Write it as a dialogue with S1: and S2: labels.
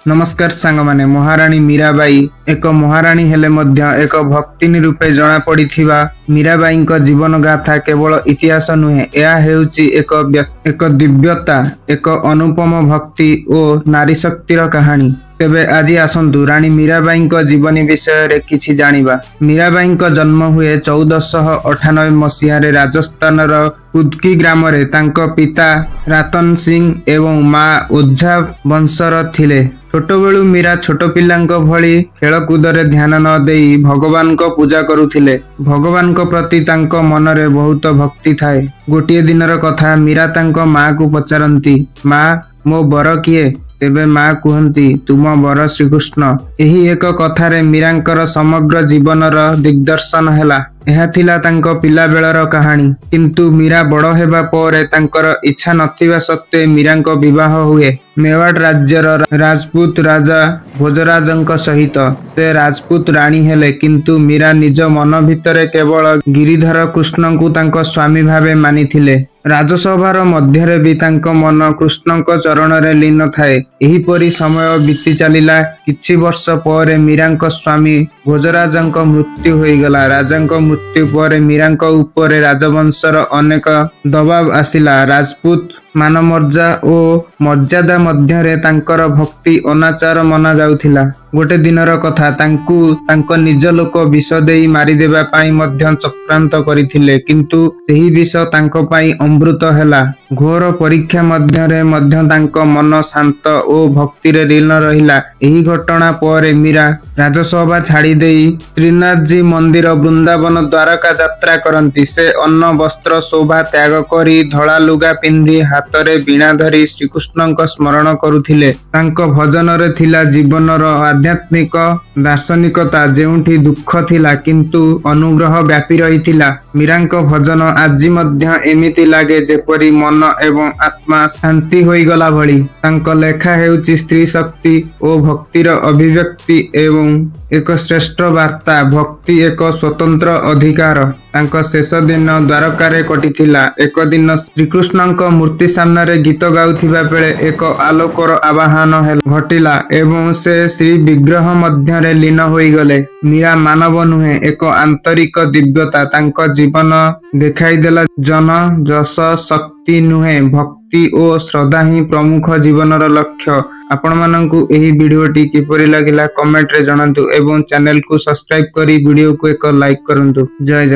S1: नमस्कार सांग माने महाराणी मीराबाई एक महाराणी हेले मध्य एक भक्तिनी रूपे जना पड़िथिबा मीराबाई जीवन गाथा केवल इतिहास नुहे, यह हेउची एक दिव्यता, एक अनुपम भक्ति और नारी शक्तिर कहानी। तेबे आज आसंतु रानी मीराबाई जीवनी विषय रे किछि जानिबा। मीराबाई जन्म हुए 1498 मसीह राजस्थान कुदकी ग्राम रे। तांको पिता रतन सिंह एवं माँ ओझा वंशर थिले। छोट बेलू मीरा छोट पिलांक भली खेलकूद रे ध्यान न देई भगवान को पूजा करुथिले। भगवान को प्रति तांको मन रे बहुत भक्ति थाए। गोटिए दिनर कथा, मीरा तांको माँ को पचारंती, माँ मो बर किए? तेबे माँ कहती, तुम बर श्रीकृष्ण। यही एक कथारे मीरांकर समग्र जीवनर दिग्दर्शन हैला। यह थिला तांको पिला बेलर कहानी। किंतु मीरा बड़ हेबा परे तांकर इच्छा नथिबा सत्वे मीरांको विवाह हुए मेवाड़ राज्यर राजपूत राजा भोजराजंक सहित। से राजपूत राणी हेले, किंतु मीरा निज मन भितरे केवल गिरिधर कृष्ण को तांको स्वामी भावे मानिथिले। राजसभार मध्यरे भी तांको मन कृष्णक चरण रे लीन थाए। एही परी समय बीती चलिला। किछि वर्ष पर मीरांक स्वामी भोजराजंक मृत्यु होईगला। राजांक मृत्यु पर मीरांक उपरे राजवंशर अनेक दबाव आसिला। राजपूत मानमर्जा और मर्यादा मध्यरे तांकर भक्ति अनाचार मना जाउथिला। गोटे दिनर कथा, तांको निज लोक विष देई मारी देबा पाई मध्य चक्रांत करिथिले, किंतु सेही विष तांको पाई अमृत हैला। घोर परीक्षा मध्यरे तांको मन शांत और भक्ति रे लीन रहिला। एही घटना पर मीरा राजसभा छाड़ी देई त्रिनाथ जी मंदिर वृंदावन द्वारका यात्रा करंती। से अन्न वस्त्र शोभा त्याग करी धड़ा लुगा पिंधि हातरे वीणा धरी श्रीकृष्ण स्मरण करुथिले। तांको भजन रे थिला जीवनर आध्यात्मिक दार्शनिकता, जेउठी दुख थिला किंतु अनुग्रह व्यापी रहिथिला। मीरांको भजन आज मध्य एमिति लागे जेपरी मन एवं आत्मा शांति होईगला भली। तांको लेखा हेउची स्त्री शक्ति और भक्तिर अभिव्यक्ति एवं एक श्रेष्ठ वार्ता। भक्ति एक स्वतंत्र अधिकार। तांको शेष दिन द्वारकारे कटिथिला। एक दिन श्रीकृष्णक मूर्ति सामने गीत गाउथिबा बेले एक आलोकर आवाहन घटिला एवं से श्री विग्रह मध्यरे लीन होई गले। मीरा मानव नुहे, एक आंतरिक दिव्यता तांको जीवन देखाई देला। जन जस शक्ति नुहे, भक्ति और श्रद्धा ही प्रमुख जीवनर लक्ष्य। आपण माननकु एही वीडियोटी किपरि लागिला कमेंट रे जणांतु एवं चैनल को सब्सक्राइब करी वीडियो को एक लाइक करंतु। जय जय।